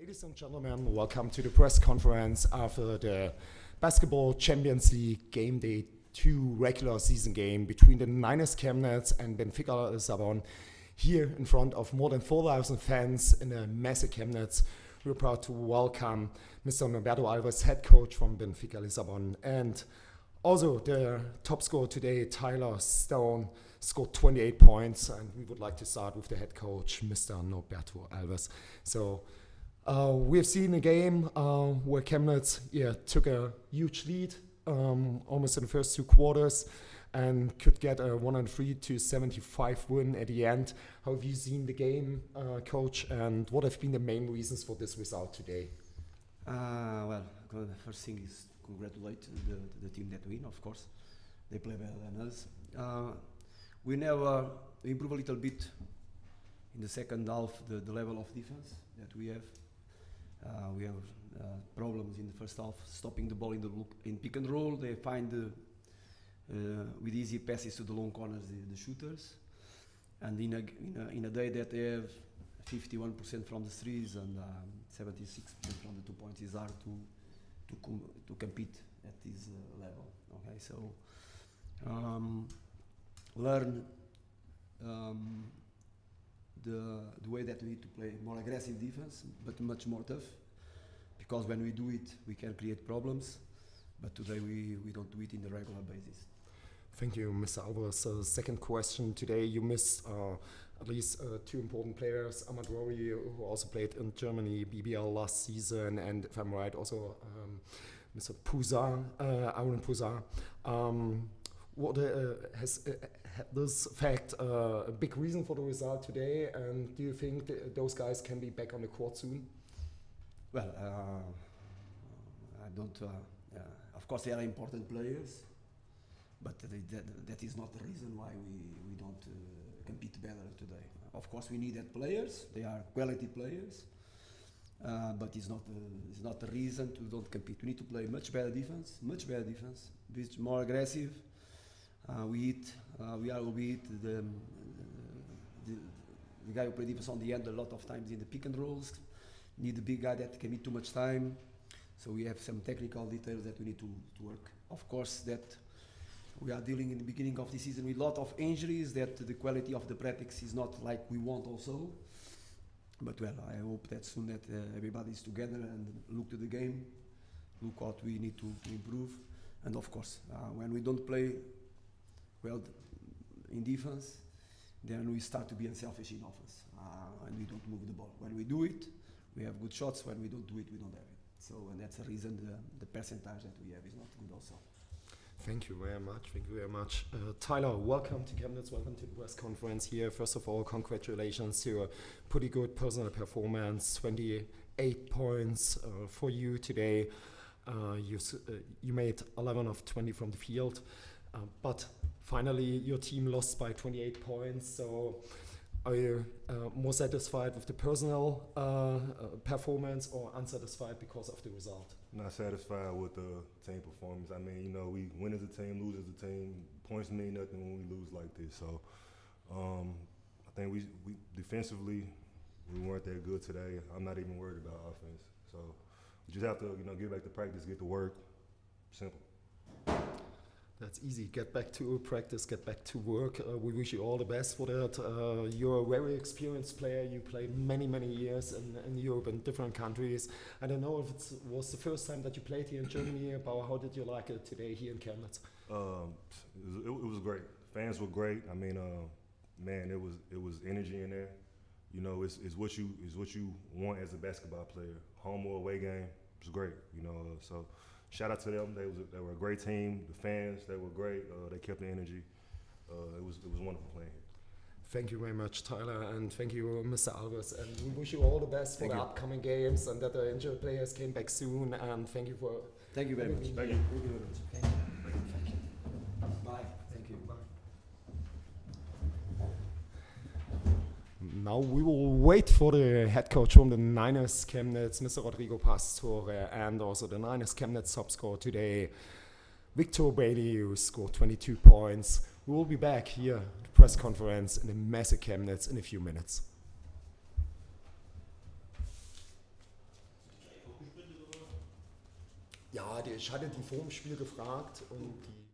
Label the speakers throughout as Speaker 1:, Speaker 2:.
Speaker 1: Ladies and gentlemen, welcome to the press conference after the Basketball Champions League Game Day 2 regular season game between the NINERS Chemnitz and Benfica Lissabon. Here in front of more than 4,000 fans in a massive Chemnitz, we're proud to welcome Mr. Norberto Alves, head coach from Benfica Lissabon, and also the top scorer today, Tyler Stone, scored 28 points, and we would like to start with the head coach, Mr. Norberto Alves. So we've seen a game where Chemnitz took a huge lead almost in the first two quarters and could get a 103-75 win at the end. How have you seen the game, coach, and what have been the main reasons for this result today?
Speaker 2: Well, the first thing is congratulate the team that win, of course. They play better than us. We improve a little bit in the second half, the level of defense that we have. We have problems in the first half, stopping the ball in pick and roll. They find with easy passes to the long corners the shooters, and in a day that they have 51% from the threes and 76% from the 2 points, is hard to compete at this level. Okay, so learn the way that we need to play more aggressive defense, but much more tough, because when we do it, we can create problems, but today we don't do it in the regular basis.
Speaker 1: Thank you, Mr. Alves. Second question, today you missed at least two important players, Ahmad Rory, who also played in Germany, BBL last season, and if I'm right, also Mr. Puzar, Aaron Puzar. What has this fact a big reason for the result today, and do you think those guys can be back on the court soon?
Speaker 2: Well, I don't. Of course, they are important players, but that is not the reason why we don't compete better today. Of course, we need that players. They are quality players, but it's not the reason to don't compete. We need to play much better defense, be more aggressive. We hit the guy who plays defense on the end a lot of times in the pick and rolls. Need a big guy that can hit too much time. So we have some technical details that we need to work. Of course, that we are dealing in the beginning of the season with a lot of injuries, that the quality of the practice is not like we want also. But well, I hope that soon that everybody is together and look to the game, look what we need to improve. And of course, when we don't play well in defense, then we start to be unselfish in offense, and we don't move the ball. When we do it, we have good shots. When we don't do it, we don't have it. So, and that's the reason the percentage that we have is not good also.
Speaker 1: Thank you very much. Thank you very much. Tyler, welcome to Chemnitz. Welcome to the press conference here. First of all, congratulations to a pretty good personal performance. 28 points for you today. You made 11 of 20 from the field, but finally your team lost by 28 points. So are you more satisfied with the personal performance or unsatisfied because of the result?
Speaker 3: Not satisfied with the team performance. I mean, we win as a team, lose as a team. Points mean nothing when we lose like this. So I think we defensively, we weren't that good today. I'm not even worried about offense. So we just have to, get back to practice, get to work. Simple.
Speaker 1: That's easy. Get back to practice, get back to work. We wish you all the best for that. You're a very experienced player. You played many, many years in Europe and different countries. I don't know if it was the first time that you played here in Germany, but how did you like it today here in Chemnitz?
Speaker 3: It was great. Fans were great. I mean, man, it was energy in there. It's what you want as a basketball player. Home or away game, it's great. So. Shout out to them. They were a great team. The fans, they were great. They kept the energy. It was wonderful playing here.
Speaker 1: Thank you very much, Tyler, and thank you, Mr. Alves. And we wish you all the best for the upcoming games, and that the injured players came back soon. And thank you for.
Speaker 2: Thank you very much.
Speaker 3: Thank you.
Speaker 2: Thank you very much. Thank you. Bye. Thank you. Bye.
Speaker 1: Now we will wait for the head coach from the NINERS Chemnitz, Mr. Rodrigo Pastore, and also the NINERS Chemnitz top scorer today, Victor Bailey, who scored 22 points. We will be back here at the press conference in the massive Chemnitz in a few minutes. Ja, ich hatte die vor dem Spiel gefragt und die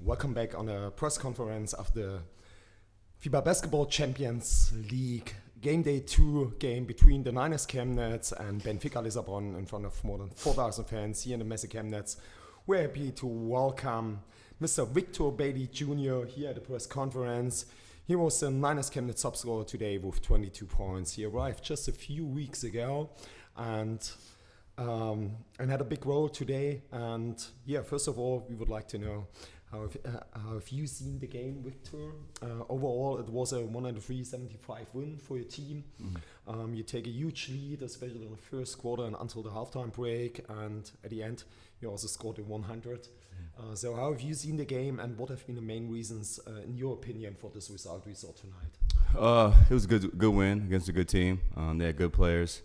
Speaker 1: Welcome back on a press conference of the FIBA Basketball Champions League Game Day 2 game between the NINERS Chemnitz and Benfica Lissabon in front of more than 4,000 fans here in the Messe Chemnitz. We're happy to welcome Mr. Victor Bailey Jr. here at the press conference. He was the NINERS Chemnitz top scorer today with 22 points. He arrived just a few weeks ago and had a big role today. And yeah, first of all, we would like to know how have you seen the game, Victor? Overall, it was a 103-75 win for your team. Mm-hmm. You take a huge lead, especially in the first quarter and until the halftime break. And at the end, you also scored a 100. Mm-hmm. So how have you seen the game, and what have been the main reasons, in your opinion, for this result we saw tonight?
Speaker 4: It was a good win against a good team. They had good players.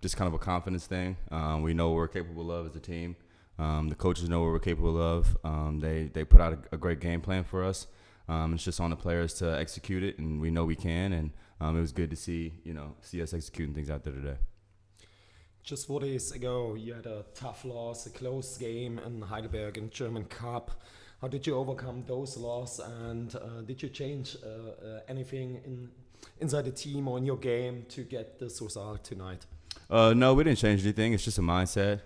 Speaker 4: Just kind of a confidence thing. We know what we're capable of as a team. The coaches know what we're capable of. They put out a great game plan for us. It's just on the players to execute it, and we know we can. And it was good to see us executing things out there today.
Speaker 1: Just 4 days ago, you had a tough loss, a close game in Heidelberg in German Cup. How did you overcome those losses, and did you change anything inside the team or in your game to get this result tonight?
Speaker 4: No, we didn't change anything. It's just a mindset.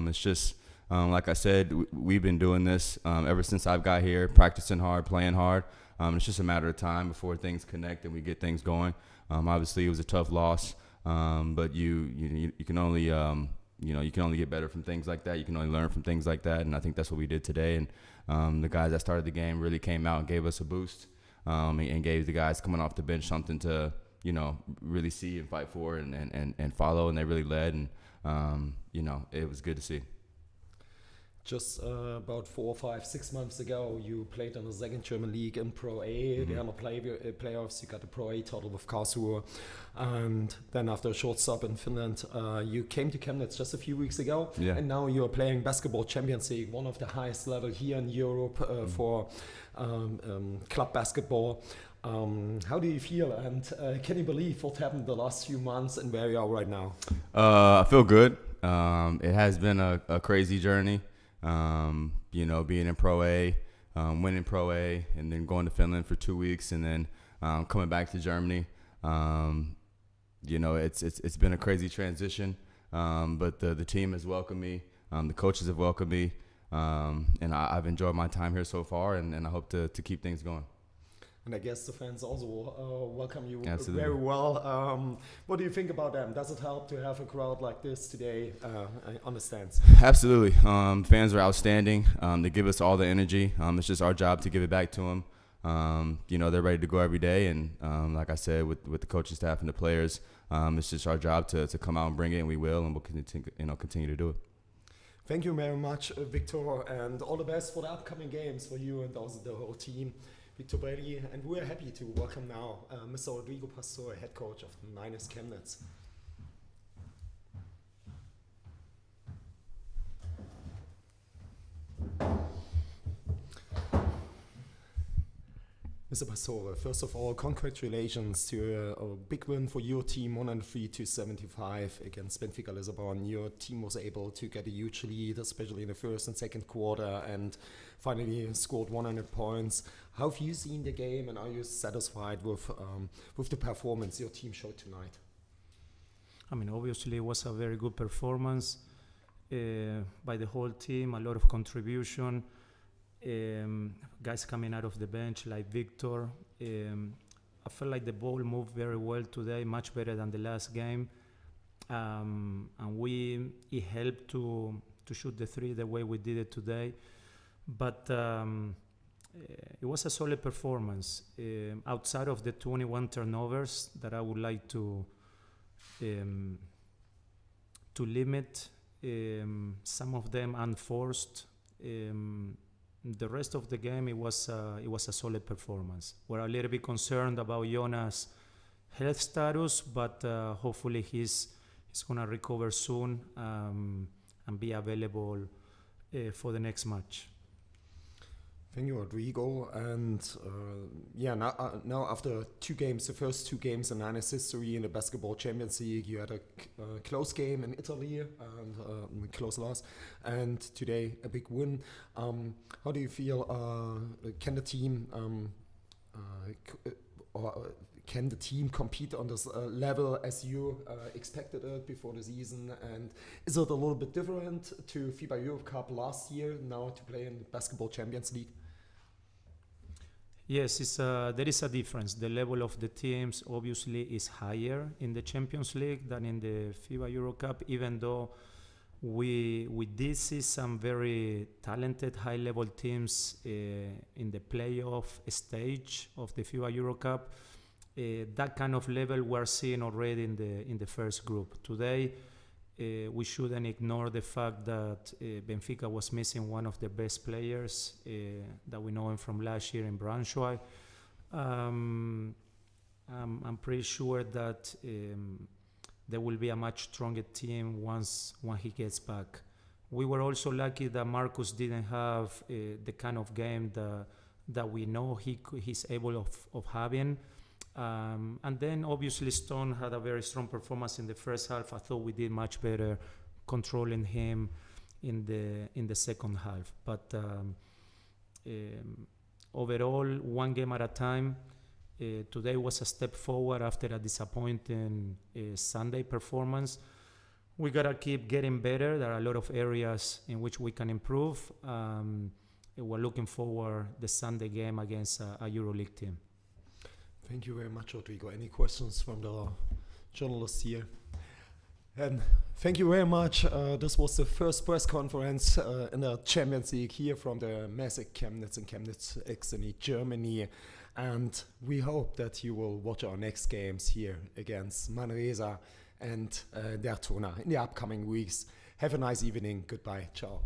Speaker 4: It's just. Like I said, we've been doing this ever since I've got here, practicing hard, playing hard. It's just a matter of time before things connect and we get things going. Obviously, it was a tough loss, but you can only you can only get better from things like that. You can only learn from things like that, and I think that's what we did today. And the guys that started the game really came out and gave us a boost, and gave the guys coming off the bench something to really see and fight for and follow, and they really led, and it was good to see.
Speaker 1: Just about 4, 5, 6 months ago, you played in the second German league in Pro A. Mm-hmm. They are playoffs. You got the Pro A title with Karlsruhe. And then after a short stop in Finland, you came to Chemnitz just a few weeks ago. Yeah. And now you are playing Basketball Champions League, one of the highest level here in Europe for club basketball. How do you feel, and can you believe what happened the last few months and where you are right now?
Speaker 4: I feel good. It has been a crazy journey. Being in Pro A, winning Pro A, and then going to Finland for 2 weeks, and then coming back to Germany. It's been a crazy transition, but the team has welcomed me, the coaches have welcomed me, and I've enjoyed my time here so far, and I hope to keep things going.
Speaker 1: And I guess the fans also welcome you
Speaker 4: Absolutely.
Speaker 1: Very well. What do you think about them? Does it help to have a crowd like this today on the stands?
Speaker 4: Absolutely. Fans are outstanding. They give us all the energy. It's just our job to give it back to them. They're ready to go every day. And like I said, with the coaching staff and the players, it's just our job to come out and bring it, and we will, and we'll continue to do it.
Speaker 1: Thank you very much, Victor, and all the best for the upcoming games for you and also the whole team. Victor Bailey, and we're happy to welcome now Mr. Rodrigo Pastor, head coach of the NINERS Chemnitz. Mr. Pastor, first of all, congratulations to a big win for your team, 103-75 against Benfica Lissabon. Your team was able to get a huge lead, especially in the first and second quarter, and finally scored 100 points. How have you seen the game, and are you satisfied with the performance your team showed tonight?
Speaker 5: I mean, obviously it was a very good performance by the whole team, a lot of contribution. Guys coming out of the bench like Victor. I felt like the ball moved very well today, much better than the last game. And it helped to shoot the three the way we did it today. But it was a solid performance. Outside of the 21 turnovers that I would like to limit, some of them unforced. The rest of the game, it was a solid performance. We're a little bit concerned about Jonas' health status, but hopefully he's gonna recover soon and be available for the next match.
Speaker 1: Thank you, Rodrigo. And now after 2 games, the first 2 games in NINERS history in the Basketball Champions League, you had a close game in Italy and close loss, and today a big win. How do you feel? Can the team can the team compete on this level as you expected it before the season? And is it a little bit different to FIBA Europe Cup last year now to play in Basketball Champions League?
Speaker 5: Yes, there is a difference. The level of the teams obviously is higher in the Champions League than in the FIBA Euro Cup, even though we did see some very talented high-level teams in the playoff stage of the FIBA Euro Cup. That kind of level we're seeing already in the first group. Today, we shouldn't ignore the fact that Benfica was missing one of the best players that we know him from last year in Braunschweig. I'm pretty sure that there will be a much stronger team once he gets back. We were also lucky that Marcus didn't have the kind of game that we know he's able of having. And then obviously Stone had a very strong performance in the first half. I thought we did much better controlling him in the second half. But overall, 1 game at a time. Today was a step forward after a disappointing Sunday performance. We gotta keep getting better. There are a lot of areas in which we can improve. We're looking forward the Sunday game against a EuroLeague team.
Speaker 1: Thank you very much, Rodrigo. Any questions from the journalists here? And thank you very much. This was the first press conference in the Champions League here from the Messe Chemnitz in Chemnitz, Germany. And we hope that you will watch our next games here against Manresa and Dertona in the upcoming weeks. Have a nice evening. Goodbye. Ciao.